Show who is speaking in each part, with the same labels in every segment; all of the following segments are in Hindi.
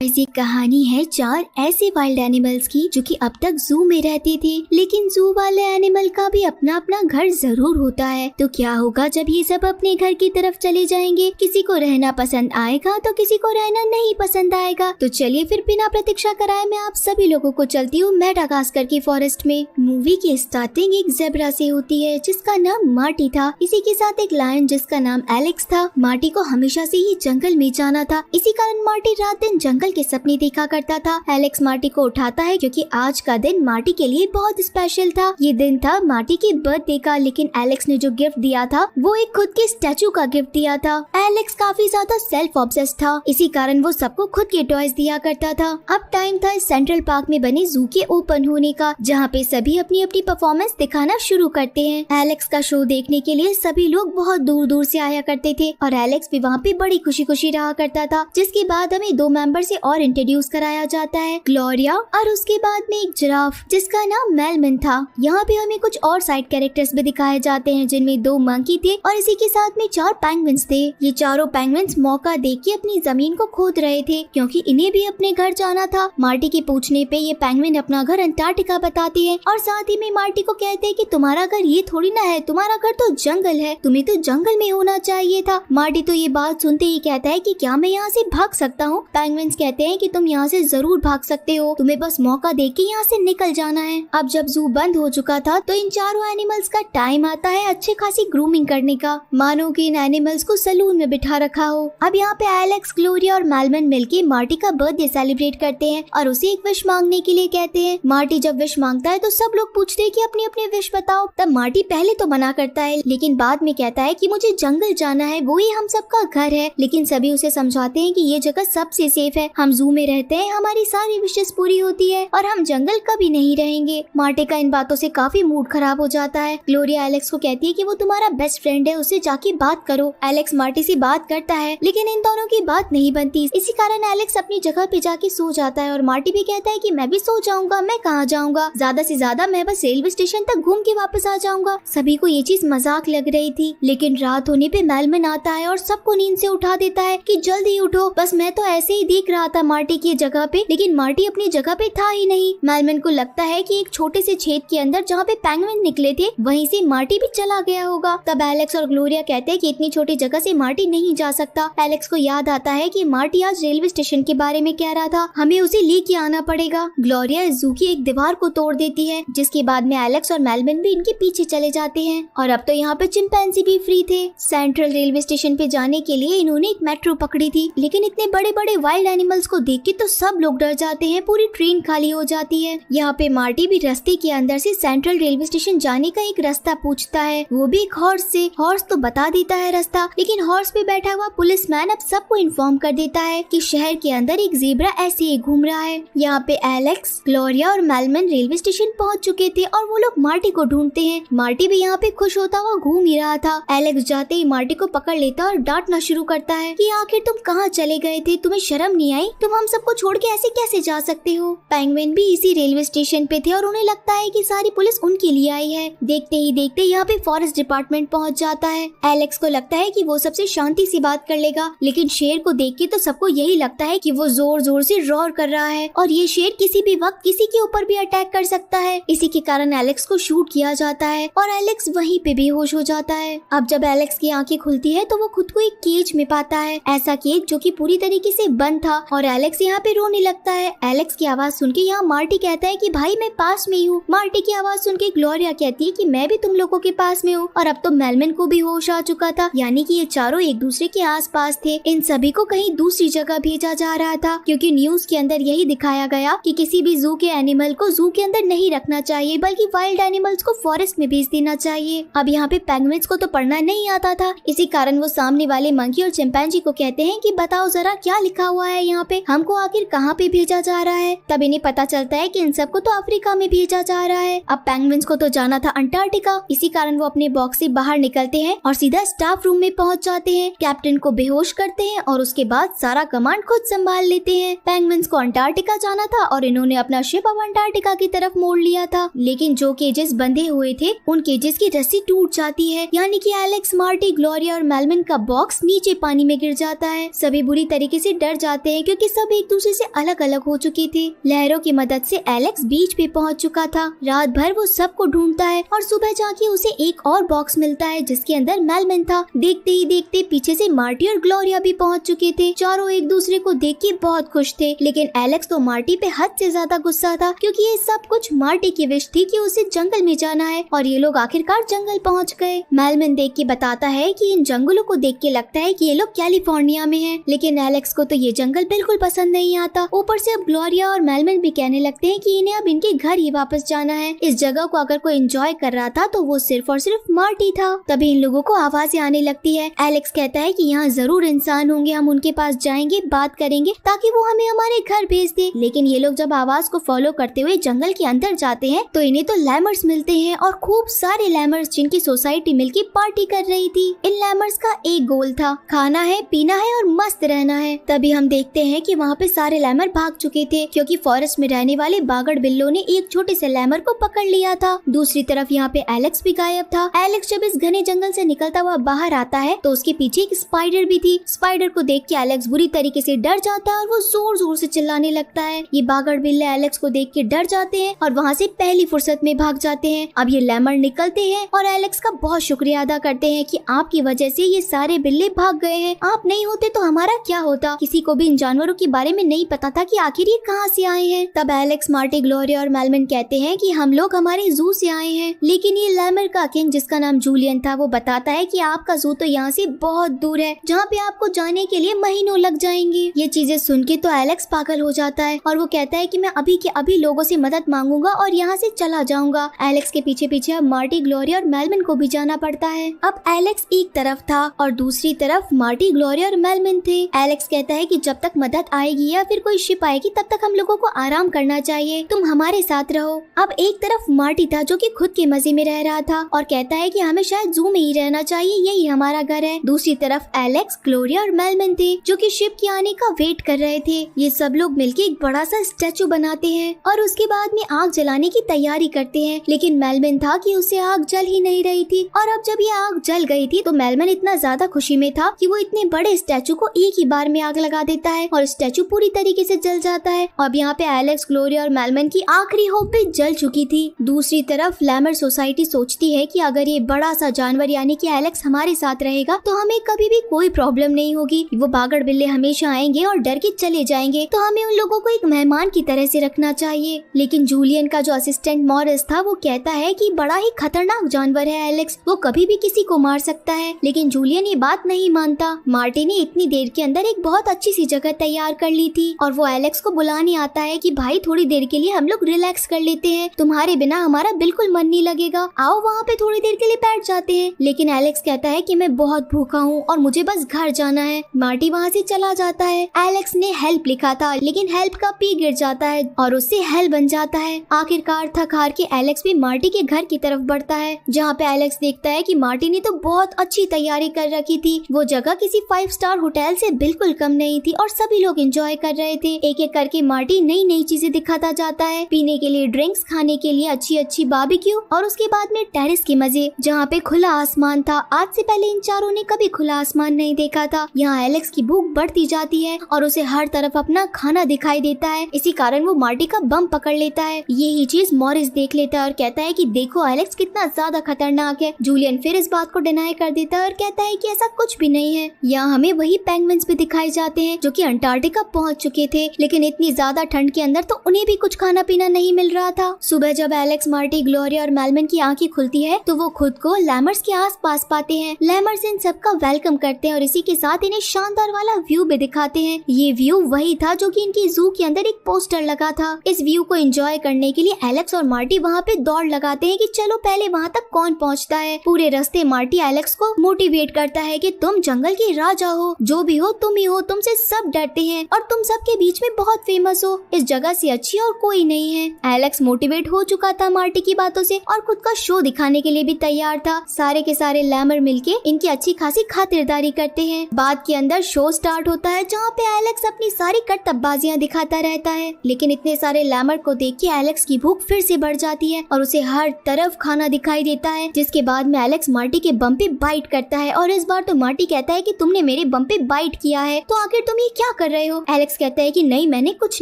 Speaker 1: ऐसी कहानी है 4 ऐसे वाइल्ड एनिमल्स की जो कि अब तक जू में रहते थे, लेकिन जू वाले एनिमल का भी अपना अपना घर जरूर होता है। तो क्या होगा जब ये सब अपने घर की तरफ चले जाएंगे? किसी को रहना पसंद आएगा तो किसी को रहना नहीं पसंद आएगा। तो चलिए फिर बिना प्रतीक्षा कराए मैं आप सभी लोगों को चलती हूँ मेडागास्कर की फॉरेस्ट में। मूवी की स्टार्टिंग एक ज़ेब्रा से होती है जिसका नाम मार्टी था। इसी के साथ एक लायन जिसका नाम एलेक्स था। मार्टी को हमेशा से ही जंगल में जाना था, इसी कारण मार्टी रात दिन जंगल के सपने देखा करता था। एलेक्स मार्टी को उठाता है क्योंकि आज का दिन मार्टी के लिए बहुत स्पेशल था। ये दिन था मार्टी की बर्थडे का, लेकिन एलेक्स ने जो गिफ्ट दिया था वो एक खुद के स्टैचू का गिफ्ट दिया था। एलेक्स काफी ज्यादा सेल्फ ऑब्सेस्ड था, इसी कारण वो सबको खुद के टॉयज दिया करता था। अब टाइम था सेंट्रल पार्क में बने जू के ओपन होने का, जहाँ पे सभी अपनी अपनी परफॉर्मेंस दिखाना शुरू करते हैं। एलेक्स का शो देखने के लिए सभी लोग बहुत दूर दूर से आया करते थे और एलेक्स भी वहाँ पे बड़ी खुशी खुशी रहा करता था। जिसके बाद हमें 2 मेंबर से और इंट्रोड्यूस कराया जाता है, ग्लोरिया और उसके बाद में एक जिराफ जिसका नाम मेलविन था। यहाँ पे हमें कुछ और साइड कैरेक्टर्स भी दिखाए जाते हैं जिनमें 2 मंकी थे और इसी के साथ में 4 पेंगुइन्स थे। ये चारों पेंगुइन्स मौका देख के अपनी जमीन को खोद रहे थे क्योंकि इन्हें भी अपने घर जाना था। मार्टी के पूछने पे ये पेंगुइन अपना घर अंटार्कटिका बताते हैं और साथ ही में मार्टी को कहते हैं कि तुम्हारा घर ये थोड़ी ना है, तुम्हारा घर तो जंगल है, तुम्हें तो जंगल में होना चाहिए था। मार्टी तो ये बात सुनते ही कहता है कि क्या मैं यहाँ से भाग सकता हूँ? पेंगुइन्स कहते हैं कि तुम यहाँ से जरूर भाग सकते हो, तुम्हें बस मौका देके यहाँ से निकल जाना है। अब जब जू बंद हो चुका था तो इन चारों एनिमल्स का टाइम आता है अच्छे खासी ग्रूमिंग करने का, मानो कि इन एनिमल्स को सलून में बिठा रखा हो। अब यहाँ पे एलेक्स, ग्लोरिया और मेलविन मिलके मार्टी का बर्थडे सेलिब्रेट करते हैं और उसे एक विश मांगने के लिए कहते हैं। मार्टी जब विश मांगता है तो सब लोग पूछते हैं कि अपनी अपनी विश बताओ। तब मार्टी पहले तो मना करता है, लेकिन बाद में कहता है कि मुझे जंगल जाना है, वो ही हम सबका घर है। लेकिन सभी उसे समझाते हैं कि ये जगह सबसे सेफ है, हम जू में रहते हैं, हमारी सारी विशेष पूरी होती है और हम जंगल कभी नहीं रहेंगे। मार्टी का इन बातों से काफी मूड खराब हो जाता है। ग्लोरिया एलेक्स को कहती है कि वो तुम्हारा बेस्ट फ्रेंड है, उससे जाके बात करो। एलेक्स मार्टी से बात करता है लेकिन इन दोनों की बात नहीं बनती, इसी कारण एलेक्स अपनी जगह पे जाके सो जाता है और मार्टी भी कहता है कि मैं भी सो जाऊंगा, मैं कहाँ जाऊंगा, ज्यादा से ज्यादा मैं बस रेलवे स्टेशन तक घूम के वापस आ जाऊंगा। सभी को ये चीज मजाक लग रही थी, लेकिन रात होने पे मेलविन आता है और सबको नींद से उठा देता है कि जल्दी उठो, बस मैं तो ऐसे ही देख रहा था मार्टी की जगह पे, लेकिन मार्टी अपनी जगह पे था ही नहीं। मेलविन को लगता है कि एक छोटे से छेद के अंदर जहाँ पे पेंगुइन निकले थे वहीं से मार्टी भी चला गया होगा। तब एलेक्स और ग्लोरिया कहते हैं कि इतनी छोटी जगह से मार्टी नहीं जा सकता। एलेक्स को याद आता है कि मार्टी आज रेलवे स्टेशन के बारे में कह रहा था, हमें उसे लेके आना पड़ेगा। ग्लोरिया इस जू की एक दीवार को तोड़ देती है, जिसके बाद में एलेक्स और मेलविन भी इनके पीछे चले जाते हैं और अब तो यहाँ पे चिंपैंजी भी फ्री थे। सेंट्रल रेलवे स्टेशन पे जाने के लिए इन्होंने एक मेट्रो पकड़ी थी, लेकिन इतने बड़े बड़े वाइल्ड एनिमल्स को देख के तो सब लोग डर जाते हैं, पूरी ट्रेन खाली हो जाती है। यहाँ पे मार्टी भी रास्ते के अंदर से सेंट्रल रेलवे स्टेशन जाने का एक रास्ता पूछता है, वो भी एक हॉर्स से। हॉर्स तो बता देता है रास्ता, लेकिन हॉर्स पे बैठा हुआ पुलिसमैन अब सबको इन्फॉर्म कर देता है कि शहर के अंदर एक ज़ेब्रा ऐसे ही घूम रहा है। यहाँ पे एलेक्स, ग्लोरिया और मेलविन रेलवे स्टेशन पहुँच चुके थे और वो लोग मार्टी को ढूंढते हैं। मार्टी भी यहाँ पे खुश होता हुआ घूम ही रहा था। एलेक्स जाते ही मार्टी को पकड़ लेता और डांटना शुरू करता है कि आखिर तुम कहाँ चले गए थे, तुम्हें शर्म नहीं आई, तुम हम सबको छोड़ के ऐसे कैसे जा सकते हो। पेंगुइन भी इसी रेलवे स्टेशन पे थे और उन्हें लगता है कि सारी पुलिस उनके लिए आई है। देखते ही देखते यहाँ पे फॉरेस्ट डिपार्टमेंट पहुँच जाता है। एलेक्स को लगता है कि वो सबसे शांति से बात कर लेगा, लेकिन शेर को देख के तो सबको यही लगता है कि वो जोर जोर से रोर कर रहा है और ये शेर किसी भी वक्त किसी के ऊपर भी अटैक कर सकता है। इसी के कारण एलेक्स को शूट किया जाता है और एलेक्स वहीं पे बेहोश हो जाता है। अब जब एलेक्स की आंखें खुलती है तो वो खुद को एक केज में पाता है, ऐसा केज जो कि पूरी तरीके से बंद था और एलेक्स यहाँ पे रोने लगता है। एलेक्स की आवाज सुन के यहाँ मार्टी कहता है कि भाई मैं पास में ही हूँ। मार्टी की आवाज सुन के ग्लोरिया कहती है कि मैं भी तुम लोगों के पास में हूँ और अब तो मेलविन को भी होश आ चुका था, यानी कि ये चारों एक दूसरे के आसपास थे। इन सभी को कहीं दूसरी जगह भेजा जा रहा था क्योंकि न्यूज के अंदर यही दिखाया गया कि किसी भी जू के एनिमल को जू के अंदर नहीं रखना चाहिए, बल्कि वाइल्ड एनिमल्स को फॉरेस्ट में भेज देना चाहिए। अब यहाँ पे पेंगुइन्स को तो पढ़ना नहीं आता था, इसी कारण वो सामने वाले मंकी और चिंपैंजी को कहते हैं कि बताओ जरा क्या लिखा हुआ है यहाँ पे हमको आखिर कहाँ पे भेजा जा रहा है। तब इन्हें पता चलता है कि इन सबको तो अफ्रीका में भेजा जा रहा है। अब पेंगुइन्स को तो जाना था अंटार्कटिका, इसी कारण वो अपने बॉक्स से बाहर निकलते हैं और सीधा स्टाफ रूम में पहुंच जाते हैं। कैप्टन को बेहोश करते हैं और उसके बाद सारा कमांड खुद संभाल लेते हैं। पेंगुइन्स को अंटार्कटिका जाना था और इन्होंने अपना शिप अब अंटार्कटिका की तरफ मोड़ लिया था, लेकिन जो केजेस बंधे हुए थे उन केजेस की रस्सी टूट जाती है, यानी कि एलेक्स, मार्टी, ग्लोरिया और मेलविन का बॉक्स नीचे पानी में गिर जाता है। सभी बुरी तरीके से डर जाते हैं क्योंकि सब एक दूसरे से अलग अलग हो चुके थे। लहरों की मदद से एलेक्स बीच पे पहुंच चुका था। रात भर वो सबको ढूंढता है और सुबह जाके उसे एक और बॉक्स मिलता है जिसके अंदर मेलविन था। देखते ही देखते पीछे से मार्टी और ग्लोरिया भी पहुंच चुके थे। चारों एक दूसरे को देख के बहुत खुश थे, लेकिन एलेक्स तो मार्टी पे हद से ज्यादा गुस्सा था क्योंकि ये सब कुछ मार्टी की विश थी कि उसे जंगल में जाना है और ये लोग आखिरकार जंगल पहुंच गए। मेलविन देख के बताता है कि इन जंगलों को देख के लगता है कि ये लोग कैलिफोर्निया में हैं, लेकिन एलेक्स को तो ये जंगल बिल्कुल पसंद नहीं आता। ऊपर से अब ग्लोरिया और मेलविन भी कहने लगते हैं कि इन्हें अब इनके घर ही वापस जाना है। इस जगह को अगर कोई एंजॉय कर रहा था तो वो सिर्फ और सिर्फ मार्टी था। तभी इन लोगों को आवाजें आने लगती है। एलेक्स कहता है कि यहाँ जरूर इंसान होंगे, हम उनके पास जाएंगे, बात करेंगे ताकि वो हमें हमारे घर भेज दे। लेकिन ये लोग जब आवाज को फॉलो करते हुए जंगल के अंदर जाते हैं तो इन्हें तो लैमर्स मिलते हैं और खूब सारे लैमर्स जिनकी सोसाइटी मिलकर पार्टी कर रही थी। इन लैमर्स का एक गोल था, खाना है, पीना है और मस्त रहना है। तभी हम देखते हैं कि वहाँ पे सारे लैमर भाग चुके थे क्योंकि फॉरेस्ट में रहने वाले बागड़ बिल्लों ने एक छोटे से लैमर को पकड़ लिया था। दूसरी तरफ यहाँ पे एलेक्स भी गायब था। एलेक्स जब इस घने जंगल से निकलता हुआ बाहर आता है तो उसके पीछे एक स्पाइडर भी थी। स्पाइडर को देख के एलेक्स बुरी तरीके से डर जाता है और वो जोर जोर से चिल्लाने लगता है। ये बागड़ बिल्ले एलेक्स को देख के डर जाते हैं और वहाँ से पहली फुर्सत में भाग जाते हैं। अब ये लैमर निकलते हैं और एलेक्स का बहुत शुक्रिया अदा करते हैं कि आपकी वजह से ये सारे बिल्ले भाग गए हैं, आप नहीं होते तो हमारा क्या होता। किसी को भी इन जानवरों के बारे में नहीं पता था कि आखिर ये कहाँ से आए हैं। तब एलेक्स, मार्टी, ग्लोरिया और मेलविन कहते हैं कि हम लोग हमारे जू से आए हैं, लेकिन ये लैमर का किंग जिसका नाम जूलियन था वो बताता है कि आपका जू तो यहाँ से बहुत दूर है, जहाँ पे आपको जाने के लिए महीनों लग जाएंगे। ये चीजें सुन के तो एलेक्स पागल हो जाता है और वो कहता है कि मैं अभी के अभी लोगों से मदद मांगूंगा और यहाँ से चला जाऊंगा। एलेक्स के पीछे पीछे अब मार्टी, ग्लोरिया और मेलविन को भी जाना पड़ता है। अब एलेक्स एक तरफ था और दूसरी तरफ मार्टी, ग्लोरिया और मेलविन थे। एलेक्स कहता है कि जब तक मदद आएगी या फिर कोई शिप आएगी तब तक हम लोगों को आराम करना चाहिए, तुम हमारे साथ रहो। अब एक तरफ मार्टी था जो कि खुद के मजे में रह रहा था और कहता है कि हमें शायद जू में ही रहना चाहिए, यही हमारा घर है। दूसरी तरफ एलेक्स, ग्लोरिया और मेलविन थे जो कि शिप के आने का वेट कर रहे थे। ये सब लोग मिलके एक बड़ा सा स्टैचू बनाते हैं और उसके बाद में आग जलाने की तैयारी करते हैं, लेकिन मेलविन था कि उसे आग जल ही नहीं रही थी। और अब जब ये आग जल गई थी तो मेलविन इतना ज्यादा खुशी में था कि वो इतने बड़े स्टैचू को एक ही बार में आग लगा देता है और स्टैचू पूरी तरीके से जल जाता है। अब यहाँ पे एलेक्स, ग्लोरिया और मेलविन की आखिरी होप भी जल चुकी थी। दूसरी तरफ लैमर सोसाइटी सोचती है कि अगर ये बड़ा सा जानवर यानी कि एलेक्स हमारे साथ रहेगा तो हमें कभी भी कोई प्रॉब्लम नहीं होगी। वो बागड़ बिल्ले हमेशा आएंगे और डर के चले जाएंगे, तो हमें उन लोगों को एक मेहमान की तरह से रखना चाहिए। लेकिन जूलियन का जो असिस्टेंट मॉरिस था वो कहता है कि बड़ा ही खतरनाक जानवर है एलेक्स, वो कभी भी किसी को मार सकता है। लेकिन जूलियन ये बात नहीं मानता। मार्टी ने इतनी देर के अंदर एक बहुत अच्छी सी जगह तैयार कर ली थी और वो एलेक्स को बुलाने आता है कि भाई थोड़ी देर के लिए हम लोग रिलैक्स कर लेते हैं, तुम्हारे बिना हमारा बिल्कुल मन नहीं लगेगा, आओ वहाँ पे थोड़ी देर के लिए बैठ जाते हैं। लेकिन एलेक्स कहता है कि मैं बहुत भूखा हूँ और मुझे बस घर जाना है। मार्टी वहाँ से चला जाता है। एलेक्स ने हेल्प लिखा था लेकिन हेल्प का पी गिर जाता है और उससे हेल बन जाता है। आखिरकार थक हार के एलेक्स भी मार्टी के घर की तरफ बढ़ता है, जहाँ पे एलेक्स देखता है कि मार्टी ने तो बहुत अच्छी तैयारी कर रखी थी। वो जगह किसी 5 स्टार होटल से बिल्कुल कम नहीं थी और सभी लोग एंजॉय कर रहे थे। एक एक करके मार्टी नई नई चीजें दिखाता जाता है, पीने के लिए ड्रिंक्स, खाने के लिए अच्छी अच्छी बारबेक्यू और उसके बाद में टेरेस के मजे, जहाँ पे खुला आसमान था। आज से पहले इन चारों ने कभी खुला आसमान नहीं देखा था। यहाँ एलेक्स की भूख बढ़ती जाती है और उसे हर तरफ अपना खाना दिखाई देता है। इसी कारण वो मार्टी का बम पकड़ लेता है। यही चीज मॉरिस देख लेता है और कहता है कि देखो एलेक्स कितना ज्यादा खतरनाक है। जूलियन फिर इस बात को डिनाई कर देता है और कहता है कि ऐसा कुछ भी नहीं है। यहाँ हमें वही पेंगुइन्स भी दिखाए जाते हैं जो कि अंटार्कटिका पहुंच चुके थे, लेकिन इतनी ज्यादा ठंड के अंदर तो उन्हें भी कुछ खाना पीना नहीं मिल रहा था। सुबह जब एलेक्स, मार्टी, ग्लोरिया और मेलविन की आंखें खुलती है तो वो खुद को लैमर्स के आस पास पाते हैं। लैमर्स इन सबका वेलकम करते हैं और इसी के साथ इन्हें शानदार वाला व्यू भी दिखाते हैं। ये व्यू वही था जो कि इनकी जू के अंदर एक पोस्टर लगा था। इस व्यू को एंजॉय करने के लिए एलेक्स और मार्टी वहाँ पे दौड़ लगाते हैं कि चलो पहले वहाँ तक कौन पहुँचता है। पूरे रास्ते मार्टी एलेक्स को मोटिवेट करता है कि तुम जंगल के राजा हो, जो भी हो तुम ही हो, तुमसे सब डरते करते हैं और तुम सबके बीच में बहुत फेमस हो, इस जगह से अच्छी और कोई नहीं है। एलेक्स मोटिवेट हो चुका था मार्टी की बातों से और खुद का शो दिखाने के लिए भी तैयार था। सारे के सारे लैमर मिलके इनकी अच्छी खासी खातिरदारी करते हैं। बाद के अंदर शो स्टार्ट होता है जहाँ पे एलेक्स अपनी सारी करतब्बाजियां दिखाता रहता है, लेकिन इतने सारे लैमर को देख के एलेक्स की भूख फिर से बढ़ जाती है और उसे हर तरफ खाना दिखाई देता है। जिसके बाद में एलेक्स मार्टी के बम पे बाइट करता है और इस बार तो मार्टी कहता है कि तुमने मेरे बम पे बाइट किया है, तो आखिर तुम ये क्या कर रहे हो। एलेक्स कहता है कि नहीं, मैंने कुछ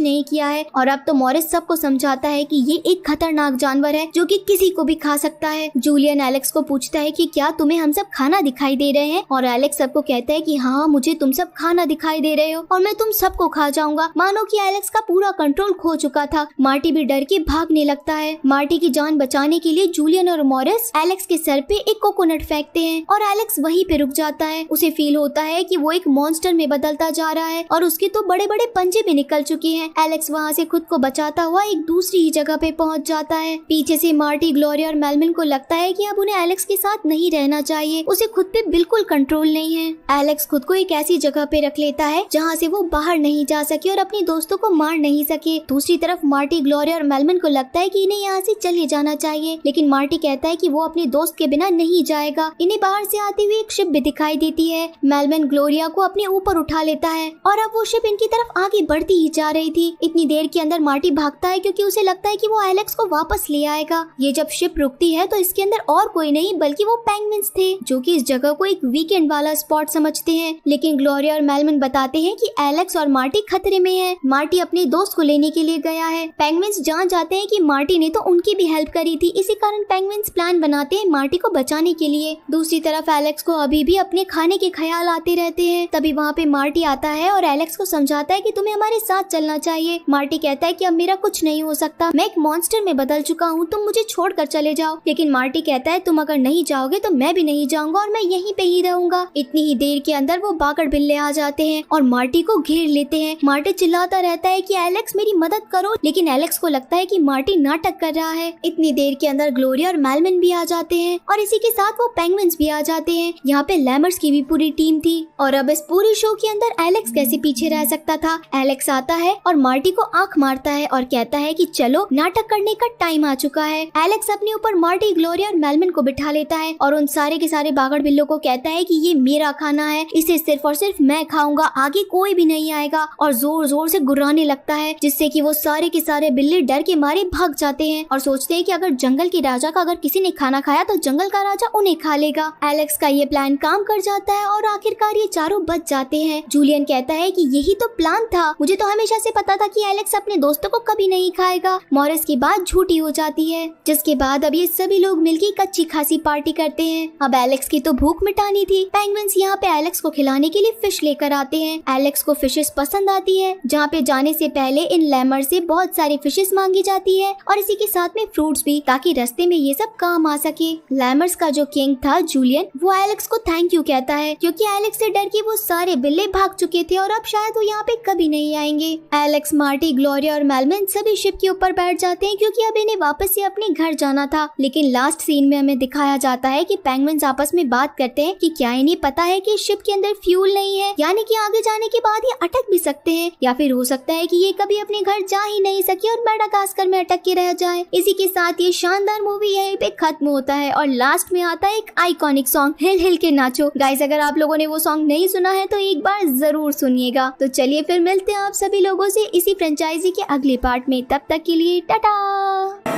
Speaker 1: नहीं किया है। और अब तो मॉरिस सबको समझाता है कि ये एक खतरनाक जानवर है जो कि किसी को भी खा सकता है। जूलियन एलेक्स को पूछता है कि क्या तुम्हें हम सब खाना दिखाई दे रहे हैं, और एलेक्स सबको कहता है कि हाँ, मुझे तुम सब खाना दिखाई दे रहे हो और मैं तुम सबको खा जाऊंगा। मानो कि एलेक्स का पूरा कंट्रोल खो चुका था। मार्टी भी डर के भागने लगता है। मार्टी की जान बचाने के लिए जूलियन और मॉरिस एलेक्स के सर पे एक कोकोनट फेंकते हैं और एलेक्स वहीं पे रुक जाता है। उसे फील होता है कि वो एक मॉन्स्टर में बदलता जा रहा है और उसके तो बड़े बड़े पंजे भी निकल चुके हैं। एलेक्स वहाँ से खुद को बचाता हुआ एक दूसरी ही जगह पे पहुँच जाता है। पीछे से मार्टी, ग्लोरिया और मेलविन को लगता है कि अब उन्हें एलेक्स के साथ नहीं रहना चाहिए। उसे खुद पे बिल्कुल कंट्रोल नहीं है। एलेक्स खुद को एक ऐसी जगह पे रख लेता है जहाँ से वो बाहर नहीं जा सके और अपने दोस्तों को मार नहीं सके। दूसरी तरफ मार्टी, ग्लोरिया और मेलविन को लगता है कि इन्हें यहाँ से चले जाना चाहिए, लेकिन मार्टी कहता है कि वो अपने दोस्त के बिना नहीं जाएगा। इन्हें बाहर से आती हुई एक शिप भी दिखाई देती है। मेलविन ग्लोरिया को अपने ऊपर उठा लेता है और अब वो शिप इनकी तरफ आगे बढ़ती ही जा रही थी। इतनी देर के अंदर मार्टी भागता है क्योंकि उसे लगता है कि वो एलेक्स को वापस ले आएगा। ये जब शिप रुकती है तो इसके अंदर और कोई नहीं बल्कि वो पेंगुइन्स थे, जो कि इस जगह को एक वीकेंड वाला स्पॉट समझते हैं। लेकिन ग्लोरिया और मेलविन बताते हैं कि एलेक्स और मार्टी खतरे में है। मार्टी अपने दोस्त को लेने के लिए गया है। पेंगुइन्स जान जाते हैं कि मार्टी ने तो उनकी भी हेल्प करी थी, इसी कारण पेंगुइन्स प्लान बनाते हैं मार्टी को बचाने के लिए। दूसरी तरफ एलेक्स को अभी भी अपने खाने के ख्याल आते रहते हैं। तभी वहाँ पे मार्टी आता है और एलेक्स को समझाता है कि तुम्हें हमारे साथ चलना चाहिए। मार्टी कहता है कि अब मेरा कुछ नहीं हो सकता, मैं एक मॉन्स्टर में बदल चुका हूँ, तुम मुझे छोड़कर चले जाओ। लेकिन मार्टी कहता है तुम अगर नहीं जाओगे तो मैं भी नहीं जाऊंगा और मैं यहीं पे ही रहूंगा। इतनी ही देर के अंदर वो बागड़ बिल्ले आ जाते हैं और मार्टी को घेर लेते हैं। मार्टी चिल्लाता रहता है कि एलेक्स मेरी मदद करो, लेकिन एलेक्स को लगता है कि मार्टी नाटक कर रहा है। इतनी देर के अंदर ग्लोरिया और मेलविन भी आ जाते हैं और इसी के साथ वो पेंगुइन्स भी आ जाते हैं। यहाँ पे लैमर्स की भी पूरी टीम थी और अब इस पूरी शो के अंदर एलेक्स कैसे पीछे रह सकता था। एलेक्स आता है और मार्टी को आंख मारता है और कहता है कि चलो, नाटक करने का टाइम आ चुका है। एलेक्स अपने ऊपर मार्टी, ग्लोरिया और मेलविन को बिठा लेता है और उन सारे के सारे बागड़ बिल्लों को कहता है कि ये मेरा खाना है, इसे सिर्फ और सिर्फ मैं खाऊंगा, आगे कोई भी नहीं आएगा। और जोर जोर से गुर्राने लगता है, जिससे कि वो सारे के सारे बिल्ले डर के मारे भाग जाते हैं और सोचते हैं कि अगर जंगल के राजा का अगर किसी ने खाना खाया तो जंगल का राजा उन्हें खा लेगा। एलेक्स का ये प्लान काम कर जाता है और आखिरकार ये चारों बच जाते हैं। जूलियन कहता है कि यही तो प्लान था, मुझे तो हमेशा से पता था कि एलेक्स अपने दोस्तों को कभी नहीं खाएगा। मॉरिस की बात झूठी हो जाती है, जिसके बाद अब ये सभी लोग मिलकर एक अच्छी खासी पार्टी करते हैं। अब एलेक्स की तो भूख मिटानी थी। पेंगुइन्स यहाँ पे एलेक्स को खिलाने के लिए फिश लेकर आते हैं। एलेक्स को फिशेस पसंद आती है। जहाँ पे जाने से पहले इन लैमर से बहुत सारी फिशेस मांगी जाती है और इसी के साथ में फ्रूट्स भी, ताकि रास्ते में ये सब काम आ सके। लैमर्स का जो किंग था जूलियन, वो एलेक्स को थैंक यू कहता है क्योंकि एलेक्स से डर के वो सारे बिल्ले भाग चुके थे और अब शायद वो यहाँ पे कभी नहीं आएंगे। एलेक्स, मार्टी, ग्लोरिया और मेलविन सभी शिप के ऊपर बैठ जाते हैं क्योंकि अब इन्हें वापस से अपने घर जाना था। लेकिन लास्ट सीन में हमें दिखाया जाता है कि पेंगुइन्स आपस में बात करते हैं कि क्या इन्हें पता है कि शिप के अंदर फ्यूल नहीं है, यानी कि आगे जाने के बाद ये अटक भी सकते हैं, या फिर हो सकता है कि ये कभी अपने घर जा ही नहीं सके और मेडागास्कर में अटक के रह जाए। इसी के साथ ये शानदार मूवी यहीं पे खत्म होता है और लास्ट में आता है एक आइकॉनिक सॉन्ग, हिल हिल के नाचो। गाइस, अगर आप लोगों ने वो सॉन्ग नहीं सुना है तो एक बार जरूर सुनिएगा। तो चलिए फिर मिलते हैं आप सभी लोगों से इसी फ्रेंचाइजी के अगले पार्ट में। तब तक के लिए टाटा।